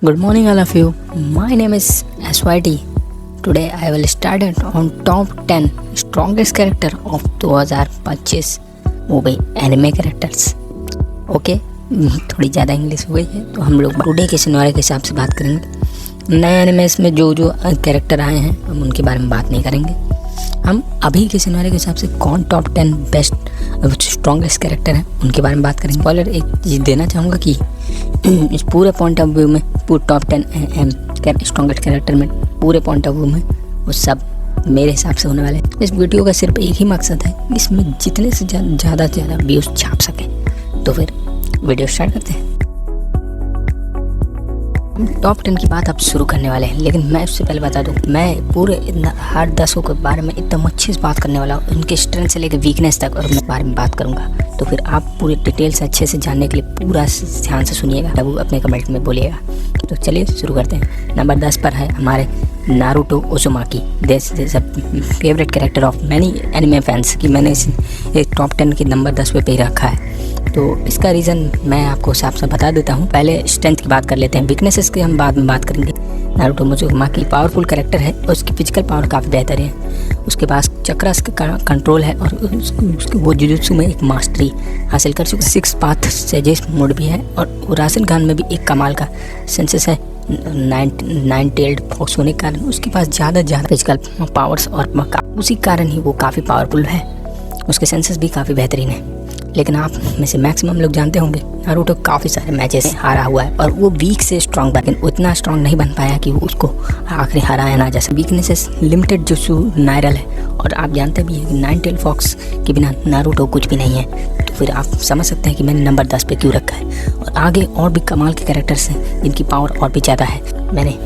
Good morning, all of you. My name is SYT. Today I will start it on top 10 strongest character of 2025 movie anime characters. Okay, थोड़ी ज़्यादा English हो गई है तो हम लोग टुडे के सिनेरियो के हिसाब से बात करेंगे. नए एनिमेस में जो कैरेक्टर आए हैं हम उनके बारे में बात नहीं करेंगे. हम अभी के सिनेरियो के हिसाब से कौन टॉप 10 बेस्ट स्ट्रॉन्गेस्ट कैरेक्टर हैं उनके बारे में बात करेंगे. स्पॉइलर एक चीज़ देना चाहूँगा कि इस पूरे पॉइंट ऑफ व्यू में पूरे टॉप 10 स्ट्रॉन्गेस्ट कैरेक्टर में पूरे पॉइंट ऑफ व्यू में वो सब मेरे हिसाब से होने वाले हैं. इस वीडियो का सिर्फ एक ही मकसद है, इसमें जितने से ज़्यादा से ज़्यादा व्यूज़ छाप सकें. तो फिर वीडियो स्टार्ट करते हैं. हम टॉप 10 की बात अब शुरू करने वाले हैं, लेकिन मैं उससे पहले बता दूं मैं पूरे हर 10 के बारे में एकदम अच्छे से बात करने वाला हूँ, उनके स्ट्रेंथ से लेकर वीकनेस तक, और मैं बारे में बात करूँगा. तो फिर आप पूरे डिटेल से अच्छे से जानने के लिए पूरा ध्यान से सुनिएगा, तब अपने कमेंट में बोलिएगा. तो चलिए शुरू करते हैं. नंबर 10 पर है हमारे Naruto Uzumaki. This is a favourite character of many anime fans कि मैंने इसे टॉप 10 के नंबर 10 पे ही रखा है. तो इसका रीज़न मैं आपको साफ साफ बता देता हूँ. पहले स्ट्रेंथ की बात कर लेते हैं, वीकनेसेस की हम बाद में बात करेंगे. नारुतो उज़ुमाकी पावरफुल कैरेक्टर है और उसकी फिजिकल पावर काफ़ी बेहतर है. उसके पास चक्रस का कंट्रोल है और उसके वो जुजुत्सु में एक मास्टरी हासिल कर चुका. 6 पाथ सजेस्ट मोड भी है और राशन गान में भी एक कमाल का सेंसेस है. 9 टेल्ड फॉक्स होने के कारण उसके पास ज़्यादा फिजिकल पावर्स और उसी कारण ही वो काफ़ी पावरफुल है. उसके सेंसेस भी काफ़ी बेहतरीन है. लेकिन आप में से मैक्सिमम लोग जानते होंगे नारुतो काफ़ी सारे मैचेस हारा हुआ है और वो वीक से स्ट्रांग बना, लेकिन उतना स्ट्रांग नहीं बन पाया कि वो उसको आखिरी हराया ना. जैसे वीकनेसेस लिमिटेड जो नायरल है, और आप जानते भी हैं कि 9 टेल फॉक्स के बिना नारुतो कुछ भी नहीं है. तो फिर आप समझ सकते हैं कि मैंने नंबर 10 पे क्यों रखा है. और आगे और भी कमाल के कैरेक्टर्स हैं जिनकी पावर और भी ज़्यादा है, मैंने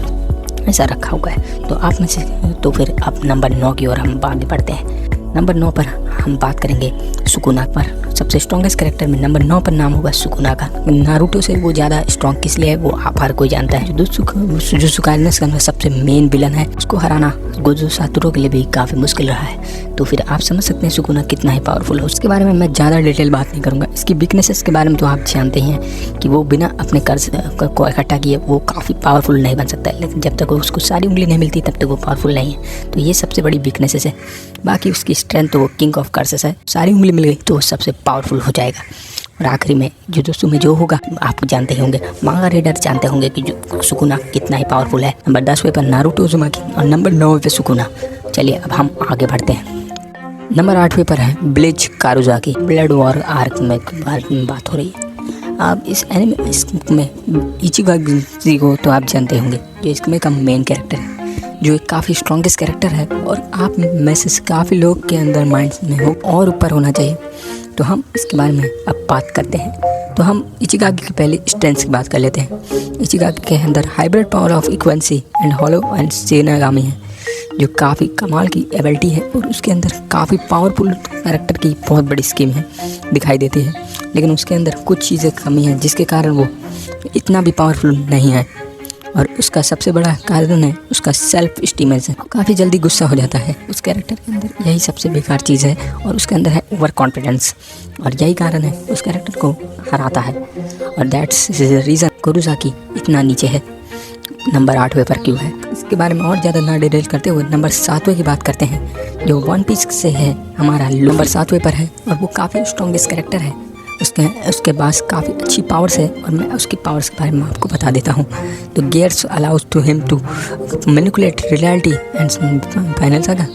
ऐसा रखा हुआ है. तो आप में से तो फिर अब नंबर 9 की ओर हम आगे बढ़ते हैं. नंबर 9 पर हम बात करेंगे सुकुना पर. सबसे स्ट्रॉन्गेस्ट कैरेक्टर में नंबर 9 पर नाम होगा सुकुना का. नारुतो से वो ज़्यादा स्ट्रॉन्ग किस लिए है वो आप हर कोई जानता है. जुजुत्सु काइसेन का सबसे मेन विलन है, उसको हराना गोजो सातोरू के लिए भी काफ़ी मुश्किल रहा है. तो फिर आप समझ सकते हैं सुकुना कितना ही पावरफुल है. उसके बारे में मैं ज़्यादा डिटेल बात नहीं करूँगा. इसकी वीकनेसेस के बारे में तो आप जानते ही हैं कि वो बिना अपने कर्ज को इकट्ठा किए वो काफ़ी पावरफुल नहीं बन सकता है. लेकिन जब तक उसको सारी उंगली नहीं मिलती तब तक वो पावरफुल नहीं है. तो ये सबसे बड़ी वीकनेसेस है. बाकी उसकी स्ट्रेंथ तो वो किंग ऑफ कर्सेस है. सारी उंगली मिल गई तो वो सबसे पावरफुल हो जाएगा. और आखिरी में जुजुत्सु में जो होगा आप जानते ही होंगे, मांगा रीडर जानते होंगे कि सुकुना कितना ही पावरफुल है. नंबर 10 पे पर नारुतो उज़ुमाकी और नंबर 9 पे सुकुना. चलिए अब हम आगे बढ़ते हैं. नंबर 8 पर है ब्लिज कारुजाकी. ब्लड वॉर आर्क में बात हो रही है. आप इस एनिमे में इचिगागी को तो आप जानते होंगे, जो इसमें का मेन कैरेक्टर है, जो एक काफ़ी स्ट्रॉन्गेस्ट कैरेक्टर है और आप में से काफ़ी लोग के अंदर माइंड में हो और ऊपर होना चाहिए. तो हम इसके बारे में अब बात करते हैं. तो हम इचिगागी की पहले स्ट्रेंथ की बात कर लेते हैं. इचिगागी के अंदर hybrid power of Quincy and hollow and Shinigami है, जो काफ़ी कमाल की एबिलिटी है और उसके अंदर काफ़ी पावरफुल कैरेक्टर की बहुत बड़ी स्कीम है दिखाई देती है. लेकिन उसके अंदर कुछ चीज़ें कमी हैं जिसके कारण वो इतना भी पावरफुल नहीं है. और उसका सबसे बड़ा कारण है उसका सेल्फ स्टीमेंस है. काफ़ी जल्दी गुस्सा हो जाता है उस कैरेक्टर के अंदर, यही सबसे बेकार चीज़ है. और उसके अंदर है ओवर कॉन्फिडेंस, और यही कारण है उस कैरेक्टर को हराता है. और दैट्स रीज़न कुरुसाकी इतना नीचे है. नंबर 8 पर क्यों है इसके बारे में और ज़्यादा ना डिटेल करते हुए नंबर 7 की बात करते हैं, जो वन पीस से है हमारा. नंबर 7 पर है और वो काफ़ी स्ट्रॉन्गेस्ट कैरेक्टर है. उसके पास काफ़ी अच्छी पावर्स है और मैं उसकी पावर्स के बारे में आपको बता देता हूँ. तो gears allows to him to manipulate reality and final saga.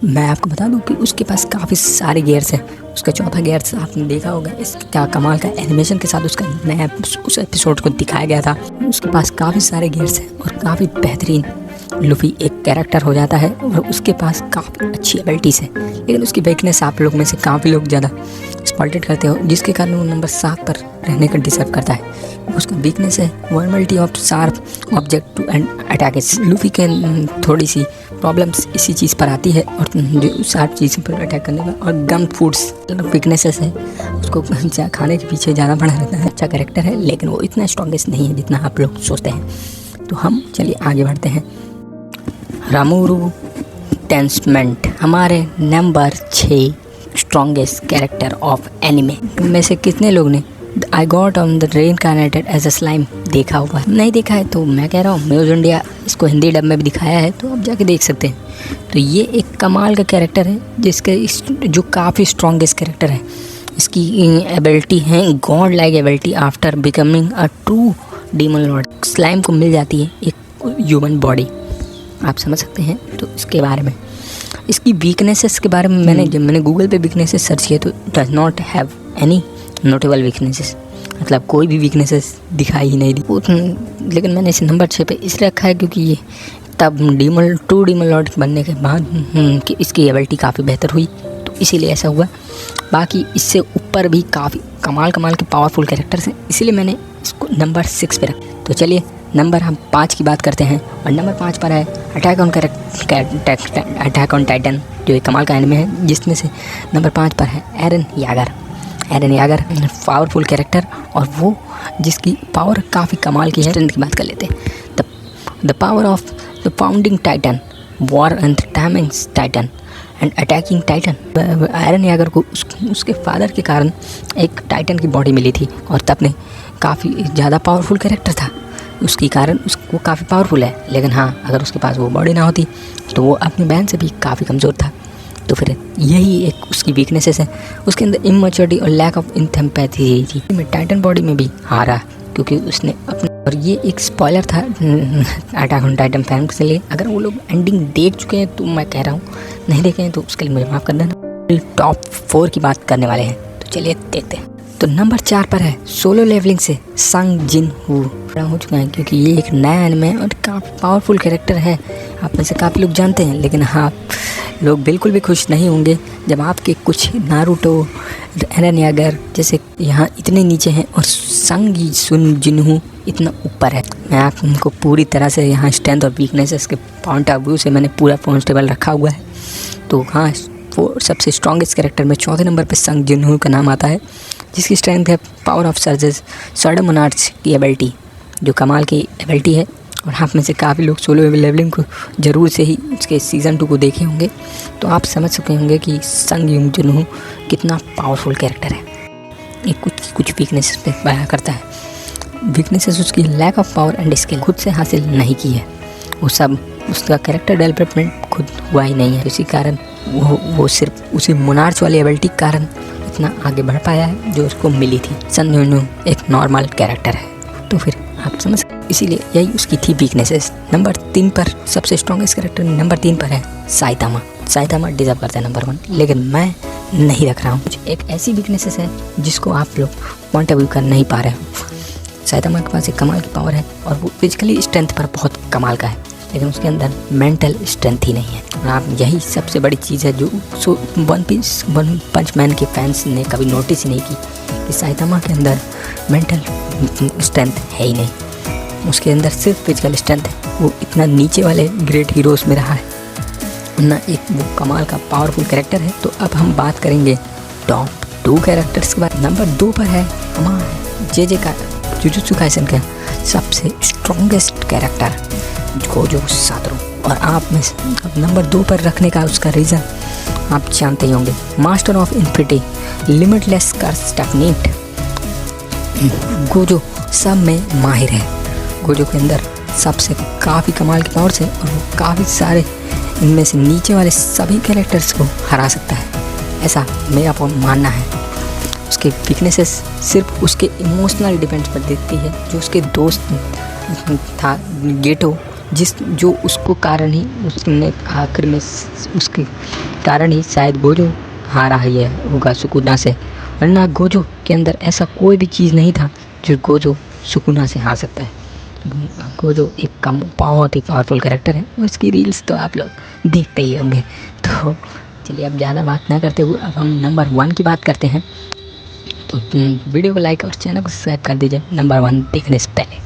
मैं आपको बता दूँ कि उसके पास काफ़ी सारे गियर्स हैं. उसका चौथा गियर्स आपने देखा होगा, इसका कमाल का एनिमेशन के साथ उसका नया उस एपिसोड को दिखाया गया था. उसके पास काफ़ी सारे गियर्स हैं और काफ़ी बेहतरीन लूफी एक कैरेक्टर हो जाता है और उसके पास काफ़ी अच्छी एबिलिटीज़ है. लेकिन उसकी वीकनेस आप लोग में से काफ़ी लोग ज़्यादा स्पॉटेड करते हो, जिसके कारण वो नंबर 7 पर रहने का डिजर्व करता है. उसका वीकनेस है vulnerability of sharp object to and attack. Luffy के थोड़ी सी प्रॉब्लम्स इसी चीज़ पर आती है और जो शार्प चीज़ों पर अटैक करने का. और गम फूड्स वीकनेसेस है, उसको खाने के पीछे ज़्यादा बड़ा रहता है. अच्छा कैरेक्टर है लेकिन वो इतना स्ट्रॉन्गेस्ट नहीं है जितना आप लोग सोचते हैं. तो हम चलिए आगे बढ़ते हैं. रामोरू टेंसमेंट हमारे number 6 strongest character of anime में से कितने लोग ने I got on the reincarnated as a slime. देखा हुआ है, नहीं देखा है तो मैं कह रहा हूँ म्यूज इंडिया इसको हिंदी डब में भी दिखाया है, तो आप जाके देख सकते हैं। तो ये एक कमाल का कैरेक्टर है जिसके जो काफ़ी स्ट्रॉन्गेस्ट कैरेक्टर है। इसकी एबिलिटी है God like ability after becoming a true demon Lord. Slime को मिल जाती है एक ह्यूमन बॉडी, आप समझ सकते हैं। तो इसके बारे में, इसकी वीकनेसेस के बारे में जब मैंने गूगल पे वीकनेसेस सर्च किया तो does not have any notable weaknesses, मतलब कोई भी वीकनेसेस दिखाई ही नहीं दी। लेकिन मैंने इसे नंबर 6 पे इसलिए रखा है क्योंकि ये तब ट्रू डीमन लॉर्ड बनने के बाद कि इसकी एबिलिटी काफ़ी बेहतर हुई, तो इसीलिए ऐसा हुआ। बाकी इससे ऊपर भी काफ़ी कमाल के पावरफुल कैरेक्टर्स हैं, इसीलिए मैंने इसको नंबर 6 पे रखा। तो चलिए नंबर हम 5 की बात करते हैं, और नंबर 5 पर है अटैक ऑन टाइटन, जो एक कमाल का एनिमे है, जिसमें से नंबर 5 पर है एरन यागर पावरफुल कैरेक्टर, और वो जिसकी पावर काफ़ी कमाल की है। स्ट्रेंथ की बात कर लेते हैं। The power of the founding titan, war and timing titan and attacking titan. Eren Yeager को उसके फादर के कारण एक टाइटन की बॉडी मिली थी, और तब ने काफ़ी ज़्यादा पावरफुल कैरेक्टर था, उसके कारण वो काफ़ी पावरफुल है। लेकिन हाँ, अगर उसके पास वो बॉडी ना होती तो वो अपनी बहन से भी काफ़ी कमज़ोर था। तो फिर यही एक उसकी वीकनेसेस है, उसके अंदर इमेच्योरिटी और लैक ऑफ एम्पैथी थी। में टाइटन बॉडी में भी हारा क्योंकि उसने अपने, और ये एक स्पॉइलर था अटैक ऑन टाइटन फैन के लिए। अगर वो लोग एंडिंग देख चुके हैं तो मैं कह रहा हूँ, नहीं देखे हैं तो उसके लिए मुझे माफ़ कर देना। टॉप 4 की बात करने वाले हैं, तो चलिए देखते हैं। तो नंबर 4 पर है सोलो लेवलिंग से संग जिन हू। हो चुका है क्योंकि ये एक नया एनिमे और काफ़ी पावरफुल कैरेक्टर है, आप में से काफ़ी लोग जानते हैं। लेकिन हाँ, लोग बिल्कुल भी खुश नहीं होंगे जब आपके कुछ नारुतो, एरन यागर जैसे यहाँ इतने नीचे हैं और संग जिनहू इतना ऊपर है। मैं आपको पूरी तरह से यहाँ स्ट्रेंथ और वीकनेसेस के पॉइंट ऑफ व्यू से मैंने पूरा कॉन्स्टेबल रखा हुआ है। तो हाँ, वो सबसे स्ट्रॉन्गेस्ट कैरेक्टर में 4थे नंबर पे संग जिनहू का नाम आता है, जिसकी स्ट्रेंथ है power of surges sword monarch की एबिलिटी, जो कमाल की एबिलिटी है। और आप में से काफ़ी लोग सोलो लेवलिंग को ज़रूर से ही उसके सीज़न 2 को देखे होंगे, तो आप समझ सके होंगे कि संग जिनहू कितना पावरफुल कैरेक्टर है। ये कुछ वीकनेसेस पे बयां करता है। वीकनेसेस उसकी lack of power and skill, खुद से हासिल नहीं की है वो सब, उसका कैरेक्टर डेवलपमेंट खुद हुआ ही नहीं है। इसी कारण वो सिर्फ उसी मोनार्च वाली एबिलिटी के कारण इतना आगे बढ़ पाया है जो उसको मिली थी। संग जिनहू एक नॉर्मल कैरेक्टर है, तो फिर आप समझ, इसीलिए यही उसकी थी वीकनेसेस। नंबर 3 पर सबसे स्ट्रॉन्गेस्ट कैरेक्टर नंबर 3 पर है साइतामा डिजर्व करता है नंबर 1, लेकिन मैं नहीं रख रहा हूँ। कुछ एक ऐसी वीकनेसेस है जिसको आप लोग पॉइंट ऑफ व्यू कर नहीं पा रहे हो। साइतामा के पास एक कमाल की पावर है और वो फिजिकली स्ट्रेंथ पर बहुत कमाल का है, लेकिन उसके अंदर मेंटल स्ट्रेंथ ही नहीं है। और आप, यही सबसे बड़ी चीज़ है जो वन पंच मैन के फैंस ने कभी नोटिस ही नहीं की कि साइतामा के अंदर मेंटल स्ट्रेंथ है ही नहीं, उसके अंदर सिर्फ फिजिकल स्ट्रेंथ है। वो इतना नीचे वाले ग्रेट हीरोज़ में रहा है ना, एक वो कमाल का पावरफुल कैरेक्टर है। तो अब हम बात करेंगे टॉप 2 कैरेक्टर्स के बाद। नंबर 2 पर है हमारा जे का जुजुत्सु काइसेन का सबसे स्ट्रॉन्गेस्ट कैरेक्टर गोजो सातोरू। और आप में नंबर 2 पर रखने का उसका रीज़न आप जानते ही होंगे, master of infinity, limitless curse technique. Gojo सब में माहिर है, गोजो के अंदर सबसे काफ़ी कमाल की पावर से, और वो काफ़ी सारे इनमें से नीचे वाले सभी कैरेक्टर्स को हरा सकता है, ऐसा मेरा मानना है। उसके वीकनेसेस सिर्फ उसके इमोशनल डिपेंड्स पर देखती है। जो उसके दोस्त था गेटो, जो उसको कारण ही उसने आखिर में उसके कारण ही शायद गोजो हारा ही है होगा सुकुना से, वरना गोजो के अंदर ऐसा कोई भी चीज़ नहीं था जो गोजो सुकुना से हार सकता है। गोजो एक बहुत ही पावरफुल कैरेक्टर है, और इसकी रील्स तो आप लोग देखते ही होंगे। तो चलिए अब ज़्यादा बात ना करते हुए अब हम नंबर 1 की बात करते हैं। तो वीडियो को लाइक और चैनल को सब्सक्राइब कर दीजिए। नंबर 1 देखने से पहले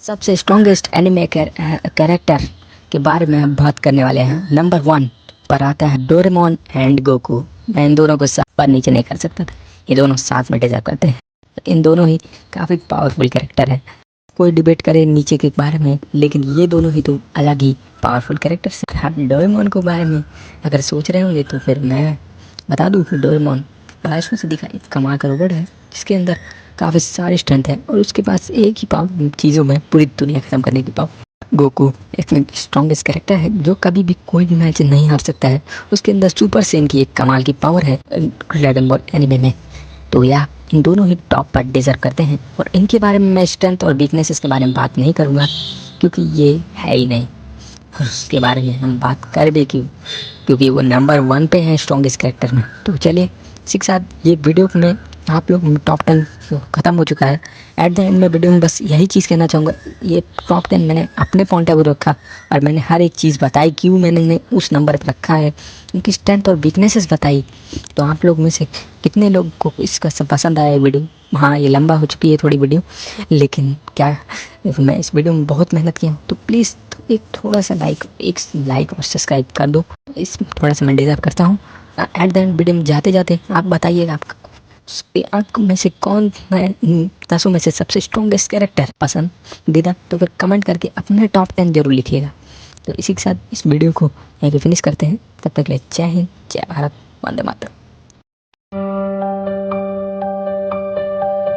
सबसे स्ट्रॉन्गेस्ट एनिमे कैरेक्टर के बारे में हम बात करने वाले हैं। नंबर 1 पर आता है डोरेमोन एंड गोकू। मैं इन दोनों को साथ पर नीचे नहीं कर सकता था, ये दोनों साथ में डिजर्व करते हैं। इन दोनों ही काफ़ी पावरफुल कैरेक्टर हैं, कोई डिबेट करे नीचे के बारे में, लेकिन ये दोनों ही तो अलग ही पावरफुल कैरेक्टर्स हैं। डोरेमोन के बारे में अगर सोच रहे होंगे तो फिर मैं बता दूं कि डोरेमोन बचपन से दिखा एक कमाल का रोबोट है, जिसके अंदर काफ़ी सारी स्ट्रेंथ है और उसके पास एक ही पावर चीज़ों में पूरी दुनिया खत्म करने की पावर। गोकू एक स्ट्रॉन्गेस्ट कैरेक्टर है जो कभी भी कोई भी मैच नहीं हार सकता है। उसके अंदर सुपर सेन की एक कमाल की पावर है ड्रैगन बॉल एनिमे में। तो या इन दोनों ही टॉप पर डिजर्व करते हैं और इनके बारे में मैं स्ट्रेंथ और वीकनेसेस के बारे में बात नहीं करूँगा क्योंकि ये है ही नहीं, और उसके बारे में हम बात कर भी क्यों, क्योंकि वो नंबर 1 पे हैं स्ट्रॉन्गेस्ट कैरेक्टर में। तो चलिए इसी के साथ ये वीडियो में आप लोग टॉप 10 ख़त्म हो चुका है। एट द एंड में वीडियो में बस यही चीज़ कहना चाहूँगा, ये टॉप 10 मैंने अपने पॉइंट ऑफ व्यू रखा और मैंने हर एक चीज़ बताई क्यों मैंने उस नंबर पर रखा है, उनकी स्ट्रेंथ और वीकनेसेस बताई। तो आप लोग में से कितने लोग को इसका सब पसंद आया वीडियो। हाँ ये लंबा हो चुकी है थोड़ी वीडियो, लेकिन क्या मैं इस वीडियो में बहुत मेहनत किया हूँ, तो प्लीज़ एक थोड़ा सा लाइक और सब्सक्राइब कर दो। इस थोड़ा सा मैं डिजर्व करता हूँ। एट द एंड वीडियो में जाते जाते आप बताइएगा आपको में से कौन है 10 में से सबसे स्ट्रॉन्गेस्ट कैरेक्टर पसंद दीदा, तो फिर कमेंट करके अपने टॉप 10 जरूर लिखिएगा। तो इसी के साथ इस वीडियो को यहीं पे फिनिश करते हैं। तब तक के लिए जय हिंद, जय भारत, वंदे मातरम।